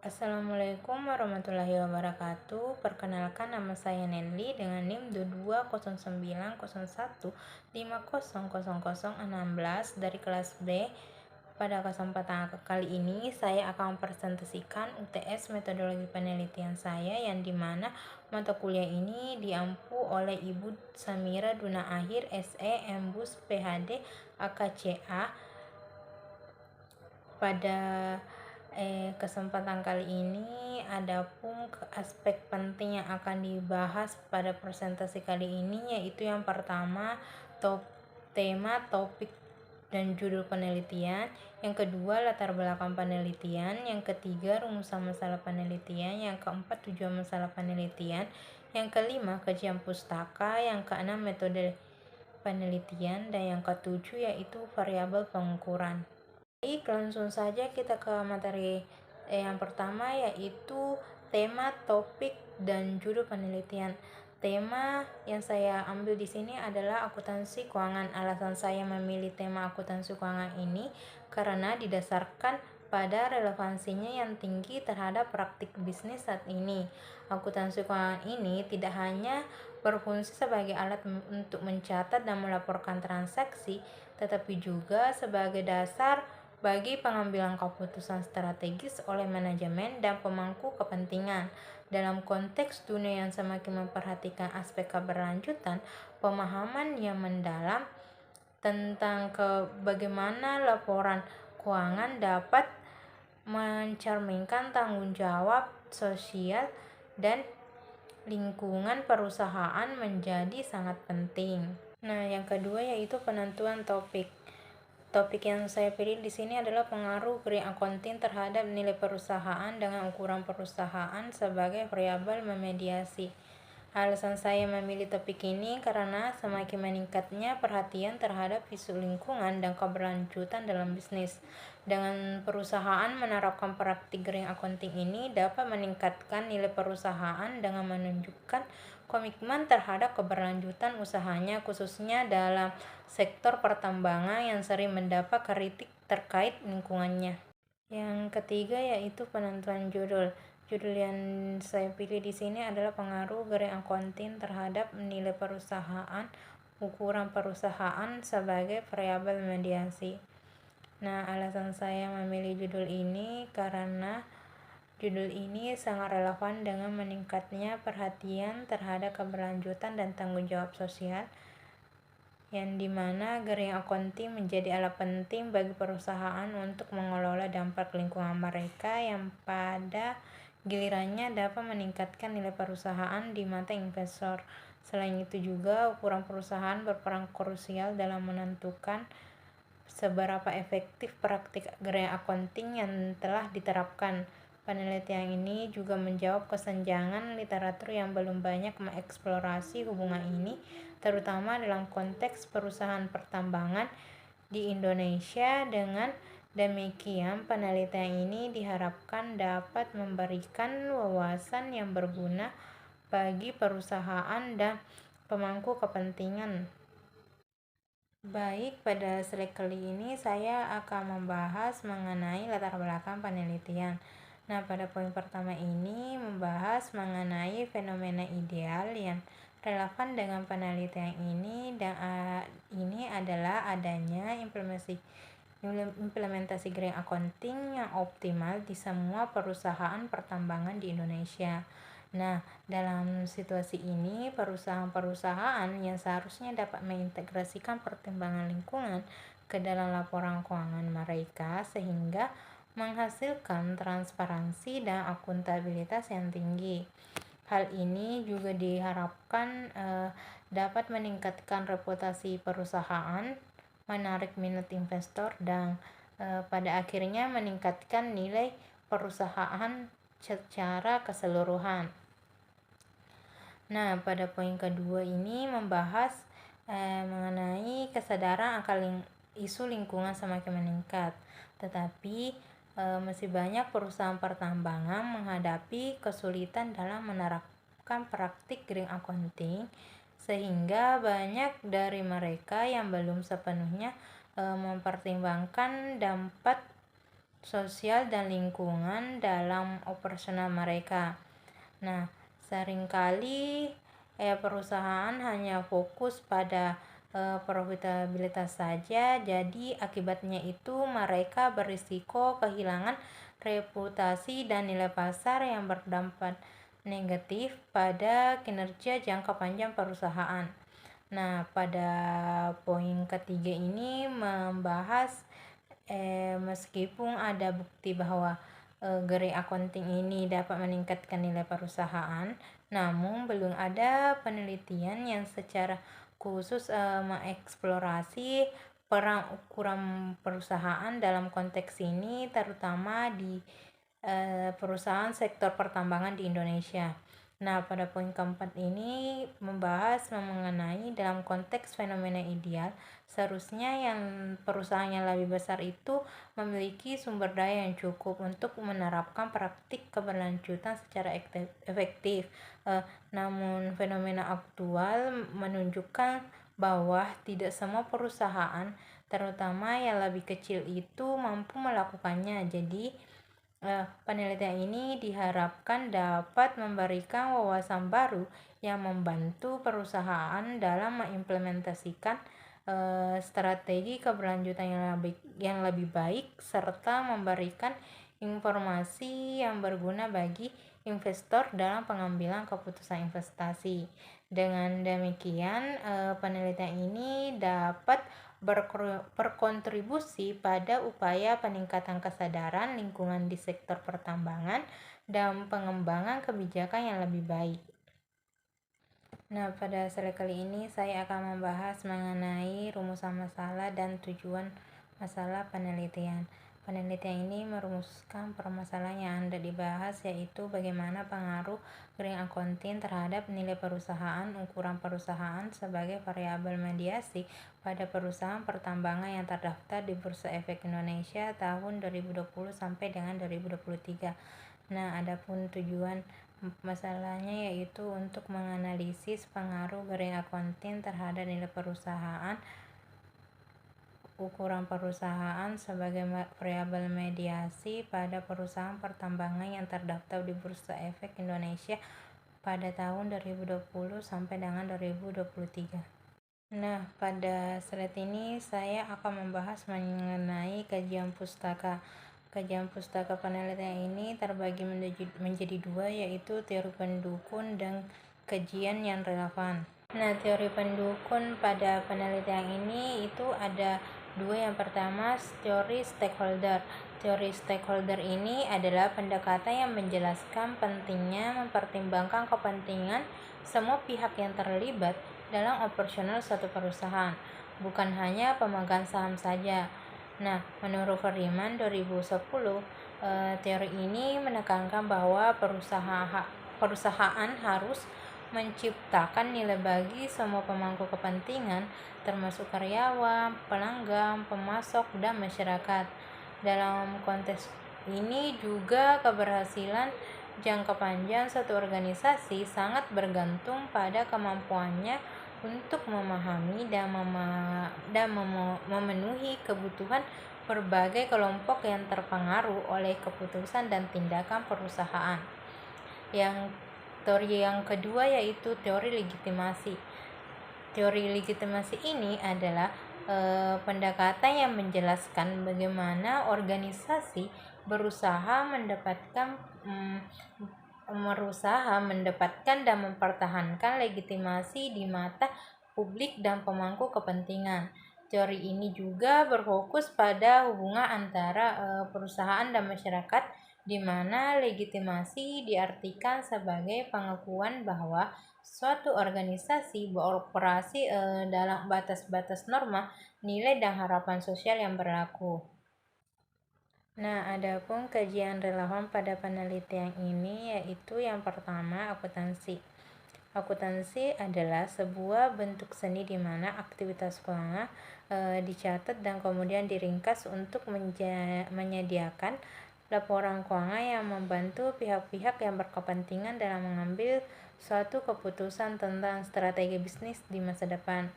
Assalamualaikum warahmatullahi wabarakatuh. Perkenalkan, nama saya Nenly dengan NIM 220901500016 dari kelas B. Pada kesempatan kali ini saya akan mempresentasikan UTS metodologi penelitian saya, yang dimana mata kuliah ini diampu oleh Ibu Samira Duna Akhir SE Embus PhD AKCA. Pada kesempatan kali ini adapun aspek penting yang akan dibahas pada presentasi kali ini, yaitu yang pertama tema, topik, dan judul penelitian. Yang kedua, latar belakang penelitian. Yang ketiga, rumusan masalah penelitian. Yang keempat, tujuan masalah penelitian. Yang kelima, kajian pustaka. Yang keenam, metode penelitian. Dan yang ketujuh yaitu variabel pengukuran. Baik, langsung saja kita ke materi yang pertama, yaitu tema, topik, dan judul penelitian. Tema yang saya ambil di sini adalah akuntansi keuangan. Alasan saya memilih tema akuntansi keuangan ini karena didasarkan pada relevansinya yang tinggi terhadap praktik bisnis saat ini. Akuntansi keuangan ini tidak hanya berfungsi sebagai alat untuk mencatat dan melaporkan transaksi, tetapi juga sebagai dasar bagi pengambilan keputusan strategis oleh manajemen dan pemangku kepentingan. Dalam konteks dunia yang semakin memperhatikan aspek keberlanjutan, pemahaman yang mendalam tentang bagaimana laporan keuangan dapat mencerminkan tanggung jawab sosial dan lingkungan perusahaan menjadi sangat penting. Nah, yang kedua yaitu penentuan topik. Topik yang saya pilih di sini adalah pengaruh green accounting terhadap nilai perusahaan dengan ukuran perusahaan sebagai variabel memediasi. Alasan saya memilih topik ini karena semakin meningkatnya perhatian terhadap isu lingkungan dan keberlanjutan dalam bisnis. Dengan perusahaan menerapkan praktik green accounting ini dapat meningkatkan nilai perusahaan dengan menunjukkan komitmen terhadap keberlanjutan usahanya, khususnya dalam sektor pertambangan yang sering mendapat kritik terkait lingkungannya. Yang ketiga yaitu penentuan judul. Judul yang saya pilih di sini adalah pengaruh green accounting terhadap nilai perusahaan, ukuran perusahaan sebagai variabel mediasi. Nah, alasan saya memilih judul ini karena judul ini sangat relevan dengan meningkatnya perhatian terhadap keberlanjutan dan tanggung jawab sosial, yang dimana green accounting menjadi alat penting bagi perusahaan untuk mengelola dampak lingkungan mereka, yang pada gilirannya dapat meningkatkan nilai perusahaan di mata investor. Selain itu juga, ukuran perusahaan berperan krusial dalam menentukan seberapa efektif praktik green accounting yang telah diterapkan. Penelitian ini juga menjawab kesenjangan literatur yang belum banyak mengeksplorasi hubungan ini, terutama dalam konteks perusahaan pertambangan di Indonesia. Dengan demikian, penelitian ini diharapkan dapat memberikan wawasan yang berguna bagi perusahaan dan pemangku kepentingan. Baik, pada slide kali ini saya akan membahas mengenai latar belakang penelitian. Nah, pada poin pertama ini membahas mengenai fenomena ideal yang relevan dengan penelitian ini, dan ini adalah adanya implementasi green accounting yang optimal di semua perusahaan pertambangan di Indonesia. Nah, dalam situasi ini, perusahaan-perusahaan yang seharusnya dapat mengintegrasikan pertimbangan lingkungan ke dalam laporan keuangan mereka sehingga menghasilkan transparansi dan akuntabilitas yang tinggi. Hal ini juga diharapkan dapat meningkatkan reputasi perusahaan, menarik minat investor, dan pada akhirnya meningkatkan nilai perusahaan secara keseluruhan. Nah, pada poin kedua ini membahas mengenai kesadaran akan isu lingkungan semakin meningkat, tetapi masih banyak perusahaan pertambangan menghadapi kesulitan dalam menerapkan praktik green accounting, sehingga banyak dari mereka yang belum sepenuhnya mempertimbangkan dampak sosial dan lingkungan dalam operasional mereka. Nah, seringkali perusahaan hanya fokus pada profitabilitas saja, jadi akibatnya itu mereka berisiko kehilangan reputasi dan nilai pasar yang berdampak negatif pada kinerja jangka panjang perusahaan. Nah, pada poin ketiga ini membahas meskipun ada bukti bahwa grey accounting ini dapat meningkatkan nilai perusahaan, namun belum ada penelitian yang secara khusus mengeksplorasi peran ukuran perusahaan dalam konteks ini, terutama di perusahaan sektor pertambangan di Indonesia. Nah, pada poin keempat ini membahas mengenai dalam konteks fenomena ideal, seharusnya yang perusahaan yang lebih besar itu memiliki sumber daya yang cukup untuk menerapkan praktik keberlanjutan secara efektif. Namun fenomena aktual menunjukkan bahwa tidak semua perusahaan, terutama yang lebih kecil itu mampu melakukannya. Jadi penelitian ini diharapkan dapat memberikan wawasan baru yang membantu perusahaan dalam mengimplementasikan strategi keberlanjutan yang lebih baik, serta memberikan informasi yang berguna bagi investor dalam pengambilan keputusan investasi. Dengan demikian, penelitian ini dapat berkontribusi pada upaya peningkatan kesadaran lingkungan di sektor pertambangan dan pengembangan kebijakan yang lebih baik. Nah, pada slide kali ini saya akan membahas mengenai rumusan masalah dan tujuan masalah penelitian. Penelitian ini merumuskan permasalahan yang hendak dibahas, yaitu bagaimana pengaruh green accounting terhadap nilai perusahaan, ukuran perusahaan sebagai variabel mediasi pada perusahaan pertambangan yang terdaftar di Bursa Efek Indonesia tahun 2020 sampai dengan 2023. Nah, adapun tujuan masalahnya yaitu untuk menganalisis pengaruh green accounting terhadap nilai perusahaan, ukuran perusahaan sebagai variabel mediasi pada perusahaan pertambangan yang terdaftar di Bursa Efek Indonesia pada tahun 2020 sampai dengan 2023. Nah, pada slide ini saya akan membahas mengenai kajian pustaka. Kajian pustaka penelitian ini terbagi menjadi dua, yaitu teori pendukung dan kajian yang relevan. Nah, teori pendukung pada penelitian ini itu ada dua. Yang pertama, teori stakeholder. Teori stakeholder ini adalah pendekatan yang menjelaskan pentingnya mempertimbangkan kepentingan semua pihak yang terlibat dalam operasional suatu perusahaan, bukan hanya pemegang saham saja. Nah, menurut Freeman 2010, teori ini menekankan bahwa perusahaan harus menciptakan nilai bagi semua pemangku kepentingan, termasuk karyawan, pelanggan, pemasok, dan masyarakat. Dalam konteks ini juga keberhasilan jangka panjang suatu organisasi sangat bergantung pada kemampuannya untuk memahami dan memenuhi kebutuhan berbagai kelompok yang terpengaruh oleh keputusan dan tindakan perusahaan. Teori yang kedua yaitu teori legitimasi. Teori legitimasi ini adalah pendekatan yang menjelaskan bagaimana organisasi berusaha mendapatkan dan mempertahankan legitimasi di mata publik dan pemangku kepentingan. Teori ini juga berfokus pada hubungan antara perusahaan dan masyarakat, di mana legitimasi diartikan sebagai pengakuan bahwa suatu organisasi beroperasi dalam batas-batas norma, nilai, dan harapan sosial yang berlaku. Nah, adapun kajian relevan pada penelitian ini yaitu yang pertama, akuntansi. Akuntansi adalah sebuah bentuk seni di mana aktivitas keuangan dicatat dan kemudian diringkas untuk menyediakan laporan keuangan yang membantu pihak-pihak yang berkepentingan dalam mengambil suatu keputusan tentang strategi bisnis di masa depan.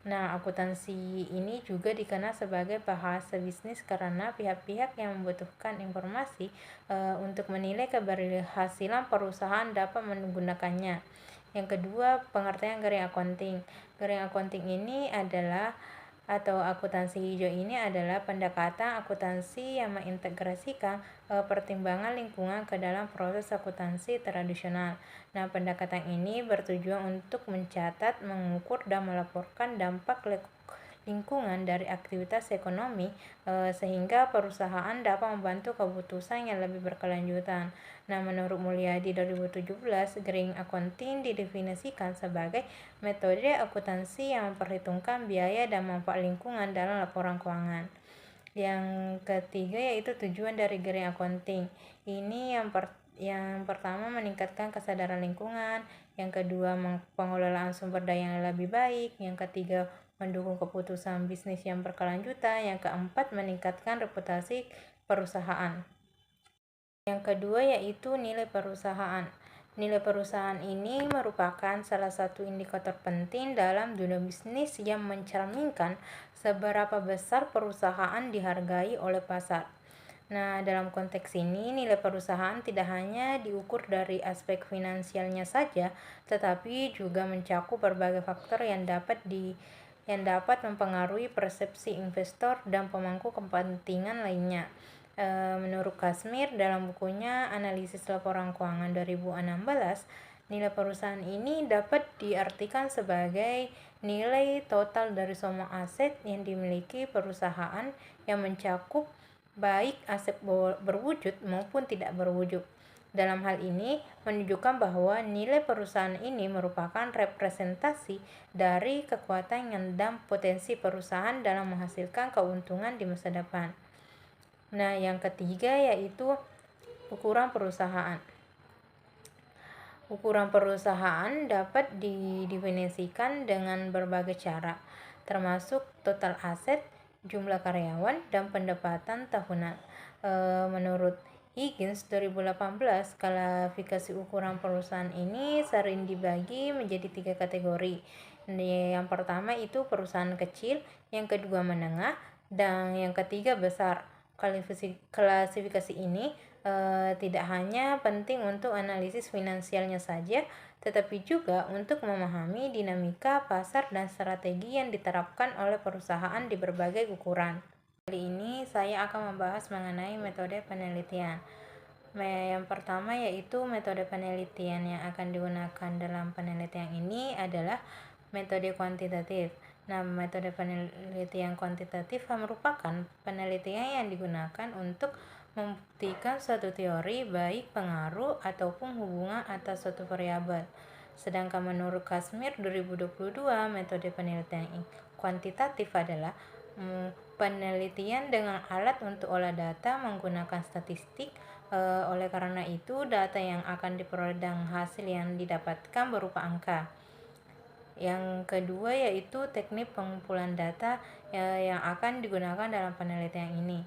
Nah, akuntansi ini juga dikenal sebagai bahasa bisnis karena pihak-pihak yang membutuhkan informasi untuk menilai keberhasilan perusahaan dapat menggunakannya. Yang kedua, pengertian garing accounting. Garing accounting ini adalah atau akuntansi hijau ini adalah pendekatan akuntansi yang mengintegrasikan pertimbangan lingkungan ke dalam proses akuntansi tradisional. Nah, pendekatan ini bertujuan untuk mencatat, mengukur, dan melaporkan dampak lingkungan dari aktivitas ekonomi sehingga perusahaan dapat membantu keputusan yang lebih berkelanjutan. Nah, menurut Mulyadi 2017, Green Accounting didefinisikan sebagai metode akuntansi yang memperhitungkan biaya dan manfaat lingkungan dalam laporan keuangan. Yang ketiga yaitu tujuan dari Green Accounting. Ini yang pertama meningkatkan kesadaran lingkungan, yang kedua pengelolaan sumber daya yang lebih baik, yang ketiga mendukung keputusan bisnis yang berkelanjutan, yang keempat meningkatkan reputasi perusahaan. Yang kedua yaitu nilai perusahaan. Nilai perusahaan ini merupakan salah satu indikator penting dalam dunia bisnis yang mencerminkan seberapa besar perusahaan dihargai oleh pasar. Nah, dalam konteks ini, nilai perusahaan tidak hanya diukur dari aspek finansialnya saja, tetapi juga mencakup berbagai faktor yang dapat mempengaruhi persepsi investor dan pemangku kepentingan lainnya. Menurut Kasmir, dalam bukunya Analisis Laporan Keuangan 2016, nilai perusahaan ini dapat diartikan sebagai nilai total dari semua aset yang dimiliki perusahaan yang mencakup baik aset berwujud maupun tidak berwujud. Dalam hal ini, menunjukkan bahwa nilai perusahaan ini merupakan representasi dari kekuatan dan potensi perusahaan dalam menghasilkan keuntungan di masa depan. Nah, yang ketiga yaitu ukuran perusahaan. Ukuran perusahaan dapat didefinisikan dengan berbagai cara, termasuk total aset, jumlah karyawan, dan pendapatan tahunan. Menurut Higgins 2018, klasifikasi ukuran perusahaan ini sering dibagi menjadi 3 kategori. Yang pertama itu perusahaan kecil, yang kedua menengah, dan yang ketiga besar. Klasifikasi ini tidak hanya penting untuk analisis finansialnya saja, tetapi juga untuk memahami dinamika pasar dan strategi yang diterapkan oleh perusahaan di berbagai ukuran. Kali ini saya akan membahas mengenai metode penelitian. Yang pertama yaitu metode penelitian yang akan digunakan dalam penelitian ini adalah metode kuantitatif. Nah, metode penelitian kuantitatif merupakan penelitian yang digunakan untuk membuktikan suatu teori baik pengaruh ataupun hubungan atas suatu variabel. Sedangkan menurut Kasmir 2022, metode penelitian kuantitatif adalah penelitian dengan alat untuk olah data menggunakan statistik. Oleh karena itu, data yang akan diperoleh dan hasil yang didapatkan berupa angka. Yang kedua yaitu teknik pengumpulan data yang akan digunakan dalam penelitian ini.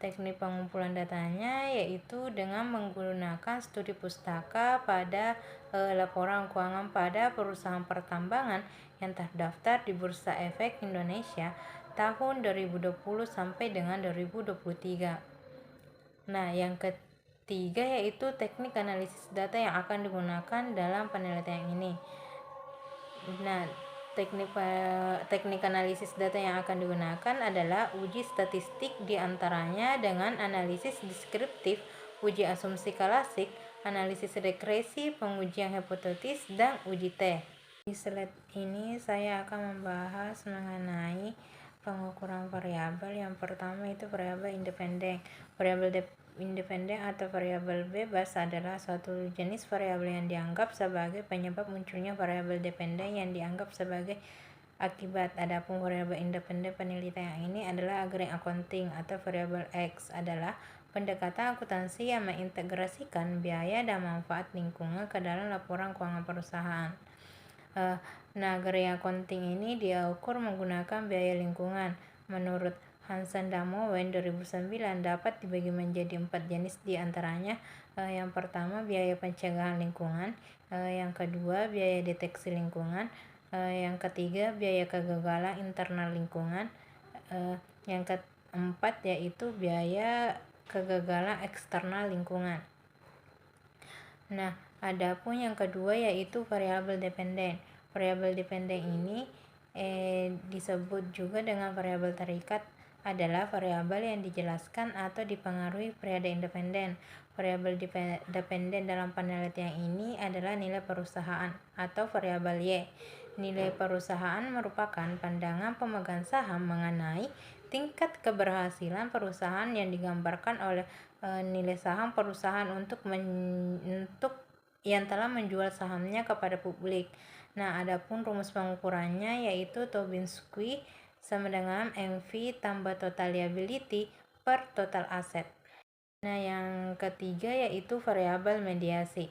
Teknik pengumpulan datanya yaitu dengan menggunakan studi pustaka pada laporan keuangan pada perusahaan pertambangan yang terdaftar di Bursa Efek Indonesia tahun 2020 sampai dengan 2023. Nah, yang ketiga yaitu teknik analisis data yang akan digunakan dalam penelitian ini. Nah, teknik analisis data yang akan digunakan adalah uji statistik, diantaranya dengan analisis deskriptif, uji asumsi klasik, analisis regresi, pengujian hipotesis, dan uji T. Di slide ini saya akan membahas mengenai pengukuran variabel. Yang pertama itu variabel independen. Variabel independen atau variabel bebas adalah suatu jenis variabel yang dianggap sebagai penyebab munculnya variabel dependen yang dianggap sebagai akibat. Adapun variabel independen penelitian ini adalah Green Accounting atau variabel X adalah pendekatan akuntansi yang mengintegrasikan biaya dan manfaat lingkungan ke dalam laporan keuangan perusahaan. Nah, Green Accounting ini diukur menggunakan biaya lingkungan. Menurut Hansen dan Mowen 2009 dapat dibagi menjadi 4 jenis diantaranya. Yang pertama biaya pencegahan lingkungan, yang kedua biaya deteksi lingkungan, Yang ketiga, biaya kegagalan internal lingkungan. Yang keempat yaitu biaya kegagalan eksternal lingkungan. Nah, adapun yang kedua yaitu variabel dependen. Variabel dependen ini disebut juga dengan variabel terikat, adalah variabel yang dijelaskan atau dipengaruhi variabel independen. Variabel dependen dalam penelitian ini adalah nilai perusahaan atau variabel Y. Nilai perusahaan merupakan pandangan pemegang saham mengenai tingkat keberhasilan perusahaan yang digambarkan oleh nilai saham perusahaan untuk yang telah menjual sahamnya kepada publik. Nah, adapun rumus pengukurannya yaitu Tobin-Squee sama dengan MV tambah total liability per total asset. Nah, yang ketiga yaitu variabel mediasi.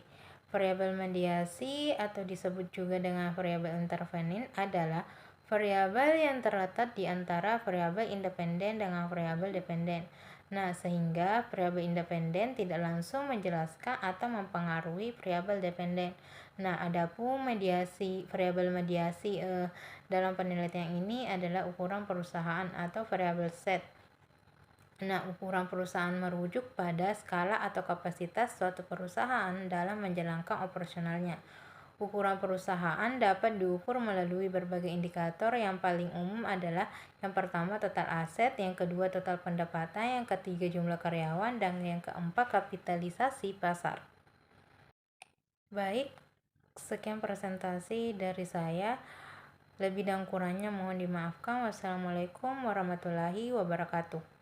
Variabel mediasi atau disebut juga dengan variabel intervenin adalah variabel yang terletak di antara variabel independen dengan variabel dependen. Nah, sehingga variabel independen tidak langsung menjelaskan atau mempengaruhi variabel dependen. Nah, adapun variabel mediasi dalam penelitian ini adalah ukuran perusahaan atau variabel set. Nah, ukuran perusahaan merujuk pada skala atau kapasitas suatu perusahaan dalam menjalankan operasionalnya. Ukuran perusahaan dapat diukur melalui berbagai indikator. Yang paling umum adalah yang pertama total aset, yang kedua total pendapatan, yang ketiga jumlah karyawan, dan yang keempat kapitalisasi pasar. Baik, sekian presentasi dari saya. Lebih dan kurangnya mohon dimaafkan. Wassalamualaikum warahmatullahi wabarakatuh.